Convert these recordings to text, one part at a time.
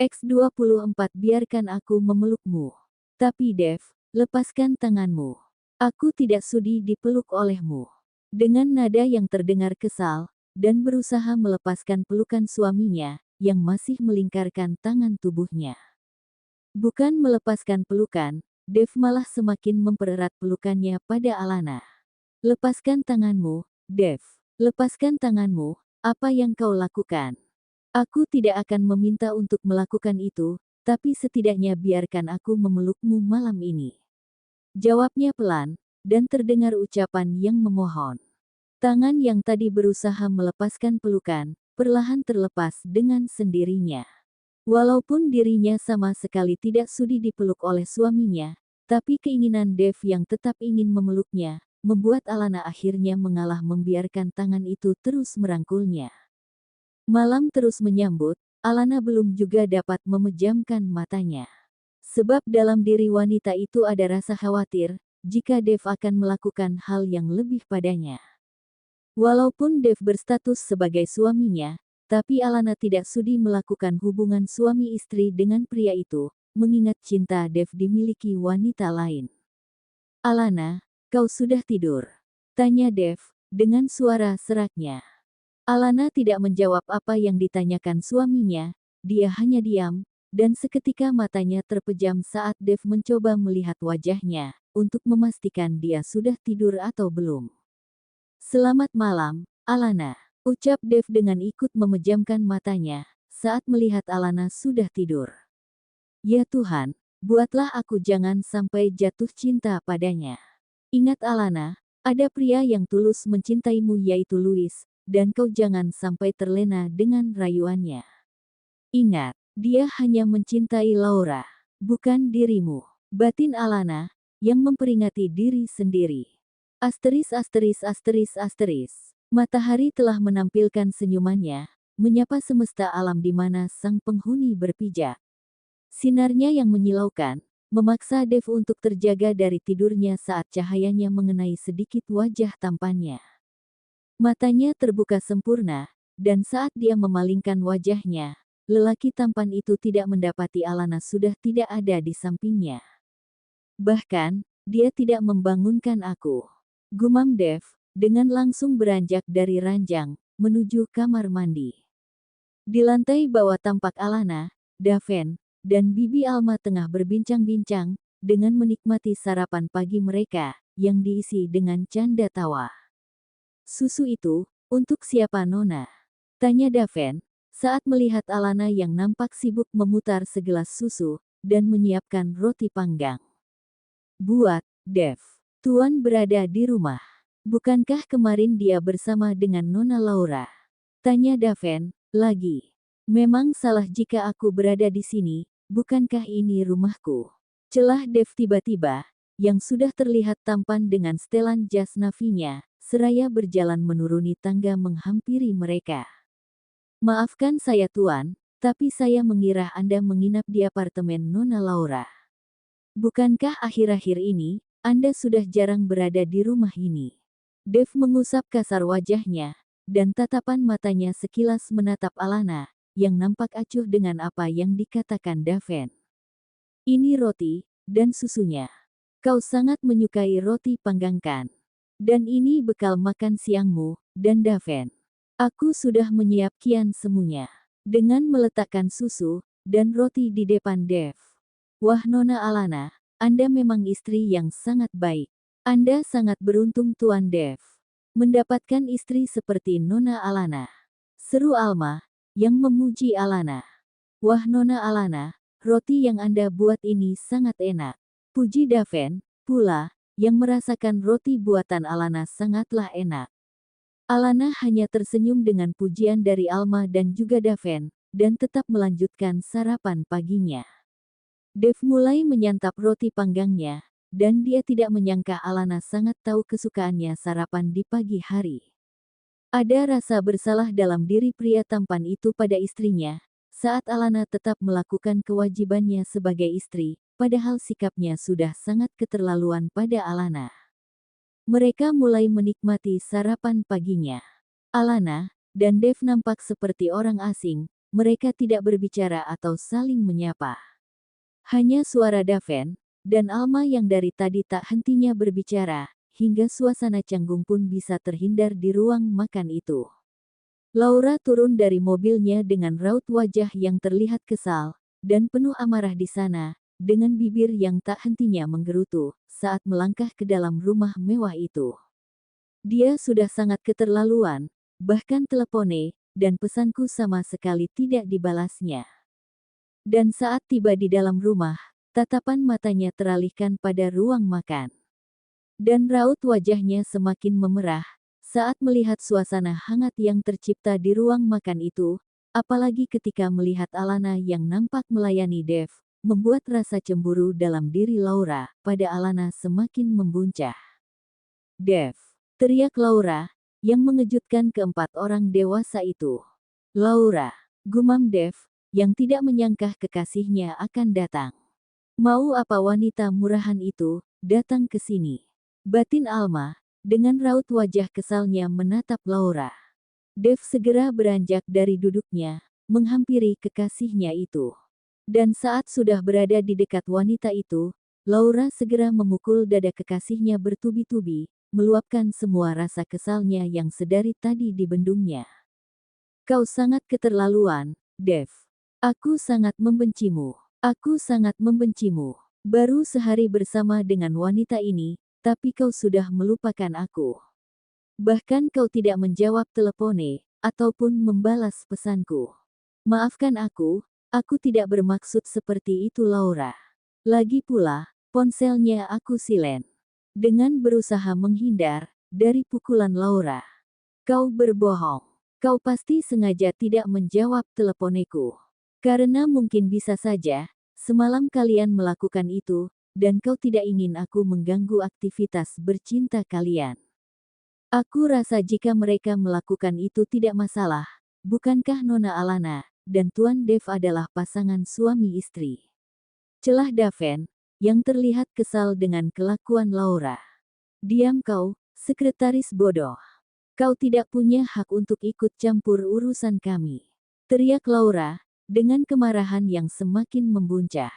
X24 biarkan aku memelukmu. Tapi Dev, lepaskan tanganmu. Aku tidak sudi dipeluk olehmu. Dengan nada yang terdengar kesal, dan berusaha melepaskan pelukan suaminya, yang masih melingkarkan tangan tubuhnya. Bukan melepaskan pelukan, Dev malah semakin mempererat pelukannya pada Alana. Lepaskan tanganmu, Dev. Lepaskan tanganmu, apa yang kau lakukan? Aku tidak akan meminta untuk melakukan itu, tapi setidaknya biarkan aku memelukmu malam ini. Jawabnya pelan, dan terdengar ucapan yang memohon. Tangan yang tadi berusaha melepaskan pelukan, perlahan terlepas dengan sendirinya. Walaupun dirinya sama sekali tidak sudi dipeluk oleh suaminya, tapi keinginan Dev yang tetap ingin memeluknya, membuat Alana akhirnya mengalah membiarkan tangan itu terus merangkulnya. Malam terus menyambut, Alana belum juga dapat memejamkan matanya. Sebab dalam diri wanita itu ada rasa khawatir, jika Dev akan melakukan hal yang lebih padanya. Walaupun Dev berstatus sebagai suaminya, tapi Alana tidak sudi melakukan hubungan suami istri dengan pria itu, mengingat cinta Dev dimiliki wanita lain. "Alana, kau sudah tidur?" tanya Dev, dengan suara seraknya. Alana tidak menjawab apa yang ditanyakan suaminya, dia hanya diam, dan seketika matanya terpejam saat Dev mencoba melihat wajahnya, untuk memastikan dia sudah tidur atau belum. "Selamat malam, Alana," ucap Dev dengan ikut memejamkan matanya, saat melihat Alana sudah tidur. "Ya Tuhan, buatlah aku jangan sampai jatuh cinta padanya. Ingat Alana, ada pria yang tulus mencintaimu yaitu Louis, dan kau jangan sampai terlena dengan rayuannya. Ingat, dia hanya mencintai Laura, bukan dirimu." Batin Alana, yang memperingati diri sendiri. Matahari telah menampilkan senyumannya, menyapa semesta alam di mana sang penghuni berpijak. Sinarnya yang menyilaukan, memaksa Dev untuk terjaga dari tidurnya saat cahayanya mengenai sedikit wajah tampannya. Matanya terbuka sempurna, dan saat dia memalingkan wajahnya, lelaki tampan itu tidak mendapati Alana sudah tidak ada di sampingnya. "Bahkan, dia tidak membangunkan aku," gumam Dev, dengan langsung beranjak dari ranjang, menuju kamar mandi. Di lantai bawah tampak Alana, Daven, dan Bibi Alma tengah berbincang-bincang, dengan menikmati sarapan pagi mereka, yang diisi dengan canda tawa. "Susu itu, untuk siapa Nona?" tanya Daven, saat melihat Alana yang nampak sibuk memutar segelas susu, dan menyiapkan roti panggang. "Buat Dev. Tuan berada di rumah. Bukankah kemarin dia bersama dengan Nona Laura?" tanya Daven, lagi. "Memang salah jika aku berada di sini, bukankah ini rumahku?" celah Dev tiba-tiba, yang sudah terlihat tampan dengan setelan jas navinya, seraya berjalan menuruni tangga menghampiri mereka. "Maafkan saya Tuan, tapi saya mengira Anda menginap di apartemen Nona Laura. Bukankah akhir-akhir ini, Anda sudah jarang berada di rumah ini?" Dev mengusap kasar wajahnya, dan tatapan matanya sekilas menatap Alana, yang nampak acuh dengan apa yang dikatakan Daven. "Ini roti, dan susunya. Kau sangat menyukai roti panggang kan? Dan ini bekal makan siangmu, dan Daven. Aku sudah menyiapkan semuanya." Dengan meletakkan susu, dan roti di depan Dev. "Wah Nona Alana, Anda memang istri yang sangat baik. Anda sangat beruntung Tuan Dev, mendapatkan istri seperti Nona Alana," seru Alma, yang memuji Alana. "Wah Nona Alana, roti yang Anda buat ini sangat enak," puji Daven, pula, yang merasakan roti buatan Alana sangatlah enak. Alana hanya tersenyum dengan pujian dari Alma dan juga Daven, dan tetap melanjutkan sarapan paginya. Dev mulai menyantap roti panggangnya, dan dia tidak menyangka Alana sangat tahu kesukaannya sarapan di pagi hari. Ada rasa bersalah dalam diri pria tampan itu pada istrinya, saat Alana tetap melakukan kewajibannya sebagai istri, padahal sikapnya sudah sangat keterlaluan pada Alana. Mereka mulai menikmati sarapan paginya. Alana dan Dev nampak seperti orang asing, mereka tidak berbicara atau saling menyapa. Hanya suara Daven dan Alma yang dari tadi tak hentinya berbicara, hingga suasana canggung pun bisa terhindar di ruang makan itu. Laura turun dari mobilnya dengan raut wajah yang terlihat kesal dan penuh amarah di sana, dengan bibir yang tak hentinya menggerutu saat melangkah ke dalam rumah mewah itu. Dia sudah sangat keterlaluan, bahkan telepone dan pesanku sama sekali tidak dibalasnya. Dan saat tiba di dalam rumah, tatapan matanya teralihkan pada ruang makan. Dan raut wajahnya semakin memerah saat melihat suasana hangat yang tercipta di ruang makan itu, apalagi ketika melihat Alana yang nampak melayani Dev, membuat rasa cemburu dalam diri Laura pada Alana semakin membuncah. Dev, teriak Laura, yang mengejutkan keempat orang dewasa itu. Laura, gumam Dev, yang tidak menyangka kekasihnya akan datang. Mau apa wanita murahan itu datang ke sini? Batin Alma, dengan raut wajah kesalnya menatap Laura. Dev segera beranjak dari duduknya, menghampiri kekasihnya itu. Dan saat sudah berada di dekat wanita itu, Laura segera memukul dada kekasihnya bertubi-tubi, meluapkan semua rasa kesalnya yang sedari tadi dibendungnya. Kau sangat keterlaluan, Dev. Aku sangat membencimu. Aku sangat membencimu. Baru sehari bersama dengan wanita ini, tapi kau sudah melupakan aku. Bahkan kau tidak menjawab telepone, ataupun membalas pesanku. Maafkan aku tidak bermaksud seperti itu Laura. Lagi pula, ponselnya aku silen. Dengan berusaha menghindar dari pukulan Laura. Kau berbohong. Kau pasti sengaja tidak menjawab teleponku. Karena mungkin bisa saja, semalam kalian melakukan itu, dan kau tidak ingin aku mengganggu aktivitas bercinta kalian. Aku rasa jika mereka melakukan itu tidak masalah, bukankah Nona Alana dan Tuan Dev adalah pasangan suami istri? Celah Daven, yang terlihat kesal dengan kelakuan Laura. Diam kau, sekretaris bodoh. Kau tidak punya hak untuk ikut campur urusan kami. Teriak Laura, dengan kemarahan yang semakin membuncah.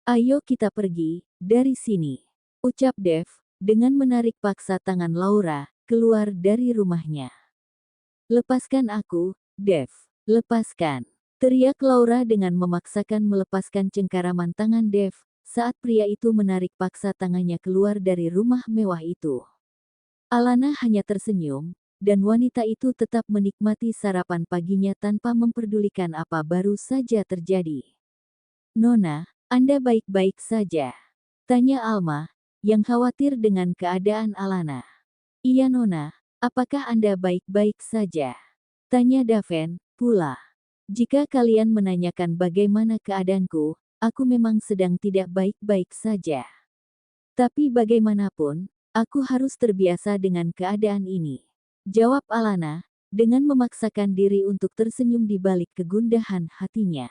Ayo kita pergi, dari sini. Ucap Dev, dengan menarik paksa tangan Laura, keluar dari rumahnya. Lepaskan aku, Dev. Lepaskan. Teriak Laura dengan memaksakan melepaskan cengkaraman tangan Dev, saat pria itu menarik paksa tangannya keluar dari rumah mewah itu. Alana hanya tersenyum, dan wanita itu tetap menikmati sarapan paginya tanpa memperdulikan apa baru saja terjadi. Nona, Anda baik-baik saja? Tanya Alma, yang khawatir dengan keadaan Alana. Iya Nona, apakah Anda baik-baik saja? Tanya Daven, pula. Jika kalian menanyakan bagaimana keadaanku, aku memang sedang tidak baik-baik saja. Tapi bagaimanapun, aku harus terbiasa dengan keadaan ini. Jawab Alana, dengan memaksakan diri untuk tersenyum di balik kegundahan hatinya.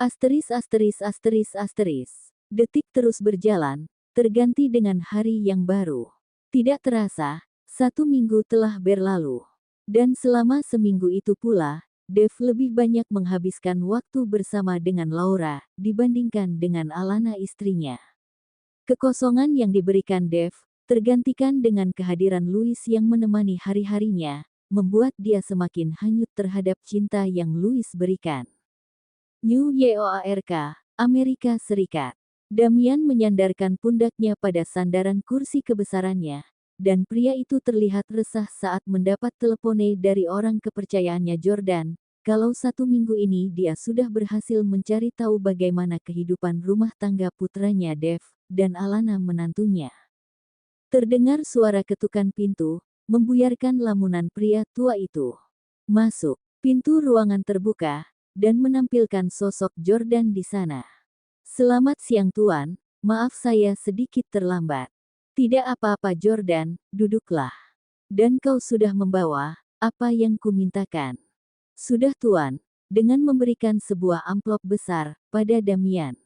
Asteris asteris asteris asteris. Detik terus berjalan, terganti dengan hari yang baru. Tidak terasa, 1 minggu telah berlalu. Dan selama seminggu itu pula, Dev lebih banyak menghabiskan waktu bersama dengan Laura, dibandingkan dengan Alana istrinya. Kekosongan yang diberikan Dev, tergantikan dengan kehadiran Louis yang menemani hari-harinya, membuat dia semakin hanyut terhadap cinta yang Louis berikan. New York, Amerika Serikat. Damian menyandarkan pundaknya pada sandaran kursi kebesarannya, dan pria itu terlihat resah saat mendapat telepone dari orang kepercayaannya Jordan, kalau 1 minggu ini dia sudah berhasil mencari tahu bagaimana kehidupan rumah tangga putranya Dev, dan Alana menantunya. Terdengar suara ketukan pintu, membuyarkan lamunan pria tua itu. Masuk, pintu ruangan terbuka, dan menampilkan sosok Jordan di sana. Selamat siang Tuan, maaf saya sedikit terlambat. Tidak apa-apa Jordan, duduklah. Dan kau sudah membawa apa yang kumintakan? Sudah Tuan, dengan memberikan sebuah amplop besar pada Damian.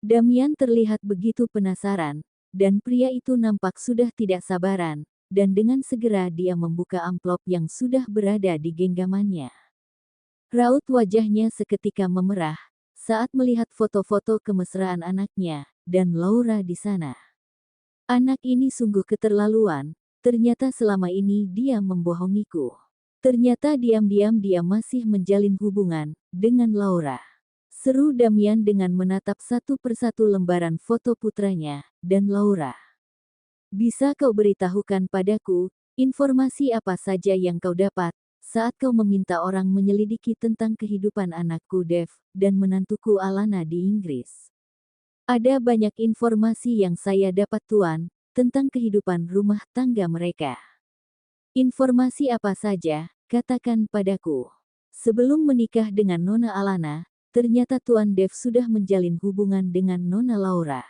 Damian terlihat begitu penasaran, dan pria itu nampak sudah tidak sabaran, dan dengan segera dia membuka amplop yang sudah berada di genggamannya. Raut wajahnya seketika memerah saat melihat foto-foto kemesraan anaknya dan Laura di sana. Anak ini sungguh keterlaluan, ternyata selama ini dia membohongiku. Ternyata diam-diam dia masih menjalin hubungan dengan Laura. Seru Damian dengan menatap satu persatu lembaran foto putranya dan Laura. Bisa kau beritahukan padaku, informasi apa saja yang kau dapat, saat kau meminta orang menyelidiki tentang kehidupan anakku Dev dan menantuku Alana di Inggris? Ada banyak informasi yang saya dapat Tuan, tentang kehidupan rumah tangga mereka. Informasi apa saja, katakan padaku. Sebelum menikah dengan Nona Alana, ternyata Tuan Dev sudah menjalin hubungan dengan Nona Laura.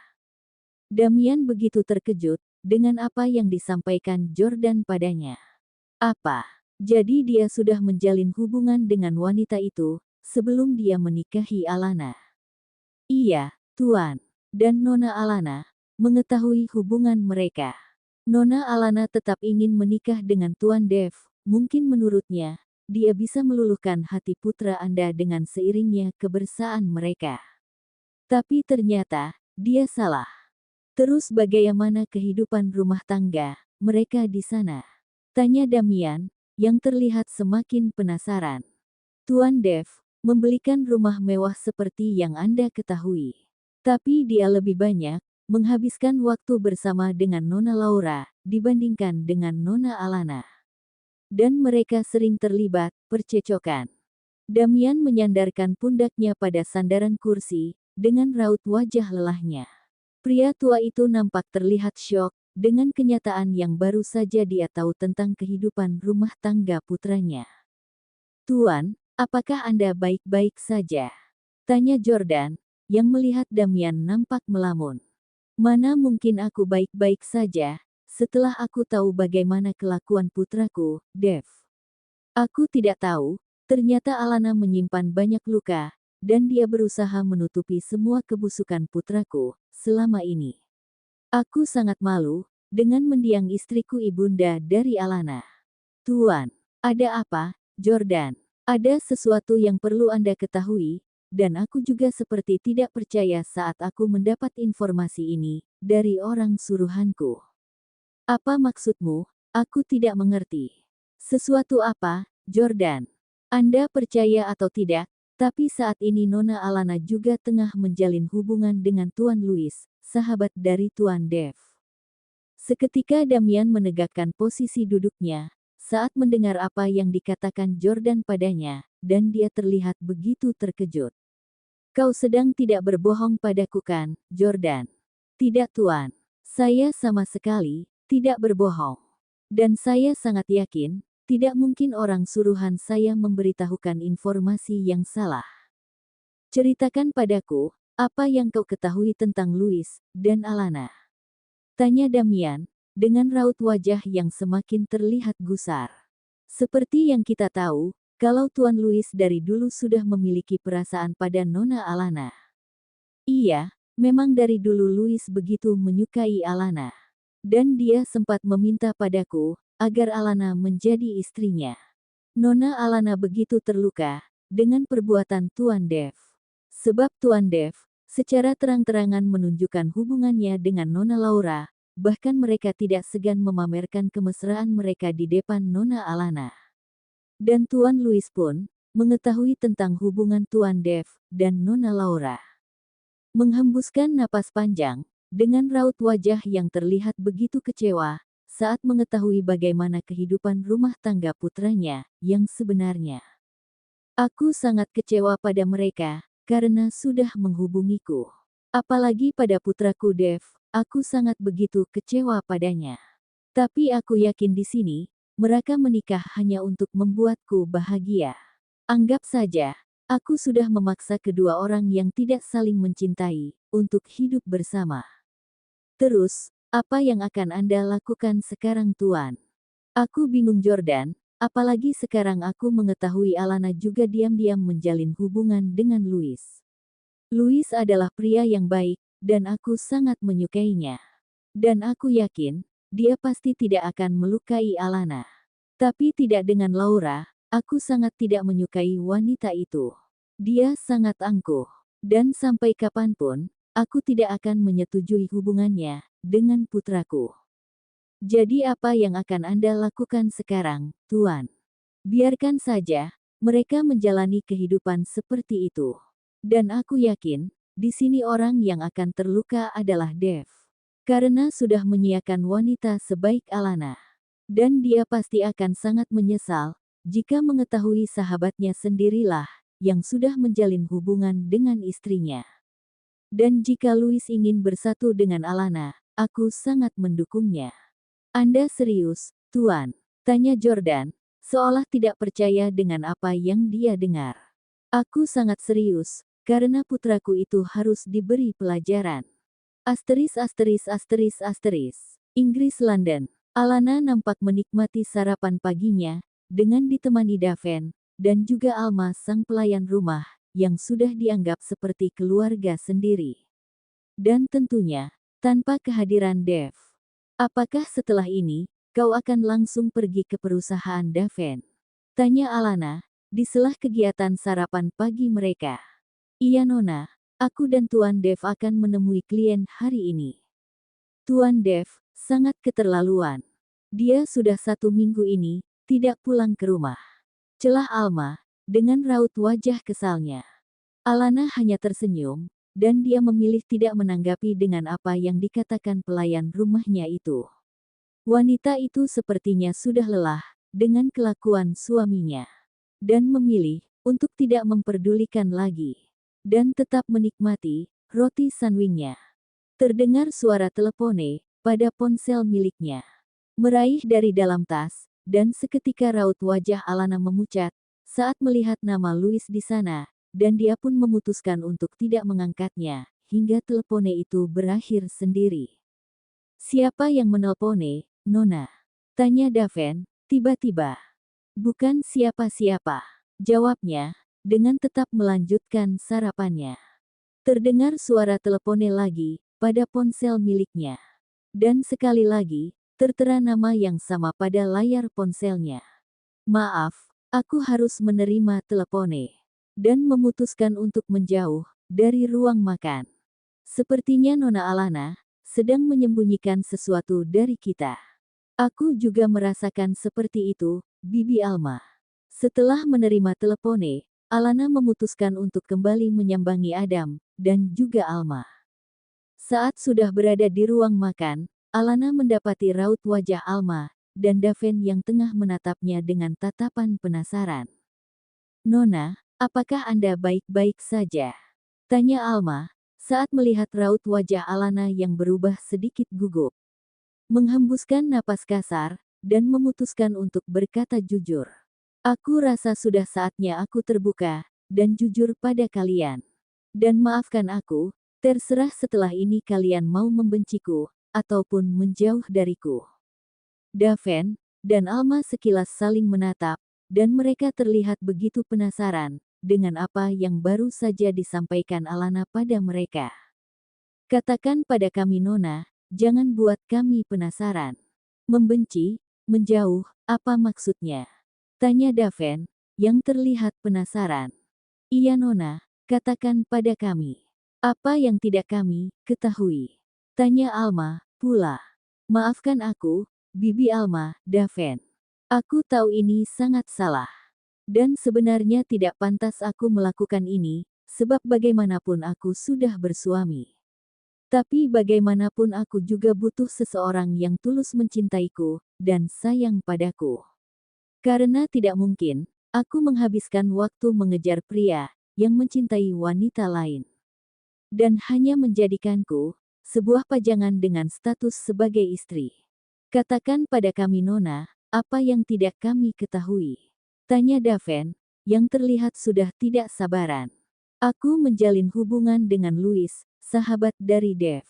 Damian begitu terkejut dengan apa yang disampaikan Jordan padanya. Apa? Jadi dia sudah menjalin hubungan dengan wanita itu sebelum dia menikahi Alana? Iya, Tuan. Dan Nona Alana mengetahui hubungan mereka. Nona Alana tetap ingin menikah dengan Tuan Dev. Mungkin menurutnya, dia bisa meluluhkan hati putra Anda dengan seiringnya kebersamaan mereka. Tapi ternyata, dia salah. Terus bagaimana kehidupan rumah tangga mereka di sana? Tanya Damian, yang terlihat semakin penasaran. Tuan Dev membelikan rumah mewah seperti yang Anda ketahui. Tapi dia lebih banyak menghabiskan waktu bersama dengan Nona Laura dibandingkan dengan Nona Alana. Dan mereka sering terlibat percecokan. Damian menyandarkan pundaknya pada sandaran kursi dengan raut wajah lelahnya. Pria tua itu nampak terlihat syok dengan kenyataan yang baru saja dia tahu tentang kehidupan rumah tangga putranya. Tuan, apakah Anda baik-baik saja? Tanya Jordan, yang melihat Damian nampak melamun. Mana mungkin aku baik-baik saja, setelah aku tahu bagaimana kelakuan putraku, Dev. Aku tidak tahu, ternyata Alana menyimpan banyak luka, dan dia berusaha menutupi semua kebusukan putraku selama ini. Aku sangat malu dengan mendiang istriku ibunda dari Alana. Tuan, ada apa, Jordan? Ada sesuatu yang perlu Anda ketahui, dan aku juga seperti tidak percaya saat aku mendapat informasi ini dari orang suruhanku. Apa maksudmu? Aku tidak mengerti. Sesuatu apa, Jordan? Anda percaya atau tidak, tapi saat ini Nona Alana juga tengah menjalin hubungan dengan Tuan Louis, sahabat dari Tuan Dev. Seketika Damian menegakkan posisi duduknya, saat mendengar apa yang dikatakan Jordan padanya, dan dia terlihat begitu terkejut. Kau sedang tidak berbohong padaku kan, Jordan? Tidak Tuan. Saya sama sekali tidak berbohong. Dan saya sangat yakin, tidak mungkin orang suruhan saya memberitahukan informasi yang salah. Ceritakan padaku, apa yang kau ketahui tentang Louis dan Alana? Tanya Damian, dengan raut wajah yang semakin terlihat gusar. Seperti yang kita tahu, kalau Tuan Louis dari dulu sudah memiliki perasaan pada Nona Alana. Iya, memang dari dulu Louis begitu menyukai Alana. Dan dia sempat meminta padaku, agar Alana menjadi istrinya. Nona Alana begitu terluka, dengan perbuatan Tuan Dev. Sebab Tuan Dev, secara terang-terangan menunjukkan hubungannya dengan Nona Laura, bahkan mereka tidak segan memamerkan kemesraan mereka di depan Nona Alana. Dan Tuan Louis pun mengetahui tentang hubungan Tuan Dev dan Nona Laura. Menghembuskan napas panjang, dengan raut wajah yang terlihat begitu kecewa, saat mengetahui bagaimana kehidupan rumah tangga putranya yang sebenarnya. Aku sangat kecewa pada mereka, karena sudah menghubungiku. Apalagi pada putraku Dev, aku sangat begitu kecewa padanya. Tapi aku yakin di sini, mereka menikah hanya untuk membuatku bahagia. Anggap saja, aku sudah memaksa kedua orang yang tidak saling mencintai, untuk hidup bersama. Terus, apa yang akan Anda lakukan sekarang Tuan? Aku bingung Jordan, apalagi sekarang aku mengetahui Alana juga diam-diam menjalin hubungan dengan Louis. Louis adalah pria yang baik, dan aku sangat menyukainya. Dan aku yakin, dia pasti tidak akan melukai Alana. Tapi tidak dengan Laura, aku sangat tidak menyukai wanita itu. Dia sangat angkuh. Dan sampai kapanpun, aku tidak akan menyetujui hubungannya dengan putraku. Jadi apa yang akan Anda lakukan sekarang, Tuan? Biarkan saja, mereka menjalani kehidupan seperti itu. Dan aku yakin, di sini orang yang akan terluka adalah Dev. Karena sudah menyiakan wanita sebaik Alana. Dan dia pasti akan sangat menyesal, jika mengetahui sahabatnya sendirilah, yang sudah menjalin hubungan dengan istrinya. Dan jika Louis ingin bersatu dengan Alana, aku sangat mendukungnya. Anda serius, Tuan? Tanya Jordan, seolah tidak percaya dengan apa yang dia dengar. Aku sangat serius, karena putraku itu harus diberi pelajaran. Inggris London. Alana nampak menikmati sarapan paginya, dengan ditemani Daven, dan juga Alma sang pelayan rumah, yang sudah dianggap seperti keluarga sendiri. Dan tentunya, tanpa kehadiran Dev. Apakah setelah ini, kau akan langsung pergi ke perusahaan Daven? Tanya Alana, di sela kegiatan sarapan pagi mereka. Iya Nona, aku dan Tuan Dev akan menemui klien hari ini. Tuan Dev, sangat keterlaluan. Dia sudah 1 minggu ini, tidak pulang ke rumah. Celah Alma, dengan raut wajah kesalnya. Alana hanya tersenyum, dan dia memilih tidak menanggapi dengan apa yang dikatakan pelayan rumahnya itu. Wanita itu sepertinya sudah lelah dengan kelakuan suaminya, dan memilih untuk tidak memperdulikan lagi, dan tetap menikmati roti sandwingnya. Terdengar suara telepone pada ponsel miliknya. Meraih dari dalam tas, dan seketika raut wajah Alana memucat saat melihat nama Louis di sana, dan dia pun memutuskan untuk tidak mengangkatnya hingga telepone itu berakhir sendiri. Siapa yang menelpone, Nona? Tanya Daven, tiba-tiba. Bukan siapa-siapa, jawabnya, dengan tetap melanjutkan sarapannya. Terdengar suara telepone lagi, pada ponsel miliknya. Dan sekali lagi, tertera nama yang sama pada layar ponselnya. Maaf, aku harus menerima telepone. Dan memutuskan untuk menjauh dari ruang makan. Sepertinya Nona Alana sedang menyembunyikan sesuatu dari kita. Aku juga merasakan seperti itu, Bibi Alma. Setelah menerima telepone, Alana memutuskan untuk kembali menyambangi Adam, dan juga Alma. Saat sudah berada di ruang makan, Alana mendapati raut wajah Alma, dan Daven yang tengah menatapnya dengan tatapan penasaran. Nona, apakah Anda baik-baik saja? Tanya Alma, saat melihat raut wajah Alana yang berubah sedikit gugup. Menghembuskan napas kasar, dan memutuskan untuk berkata jujur. Aku rasa sudah saatnya aku terbuka, dan jujur pada kalian. Dan maafkan aku, terserah setelah ini kalian mau membenciku, ataupun menjauh dariku. Daven dan Alma sekilas saling menatap, dan mereka terlihat begitu penasaran dengan apa yang baru saja disampaikan Alana pada mereka. Katakan pada kami Nona, jangan buat kami penasaran. Membenci, menjauh, apa maksudnya? Tanya Daven, yang terlihat penasaran. Iya Nona, katakan pada kami. Apa yang tidak kami ketahui? Tanya Alma, pula. Maafkan aku, Bibi Alma, Daven. Aku tahu ini sangat salah. Dan sebenarnya tidak pantas aku melakukan ini, sebab bagaimanapun aku sudah bersuami. Tapi bagaimanapun aku juga butuh seseorang yang tulus mencintaiku, dan sayang padaku. Karena tidak mungkin, aku menghabiskan waktu mengejar pria, yang mencintai wanita lain. Dan hanya menjadikanku, sebuah pajangan dengan status sebagai istri. Katakan pada kami Nona, apa yang tidak kami ketahui. Tanya Daven, yang terlihat sudah tidak sabaran. Aku menjalin hubungan dengan Louis, sahabat dari Dev.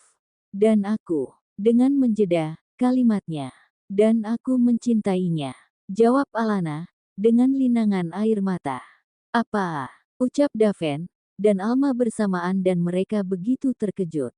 Dan aku, dengan menjeda kalimatnya. Dan aku mencintainya. Jawab Alana, dengan linangan air mata. Apa? Ucap Daven, dan Alma bersamaan dan mereka begitu terkejut.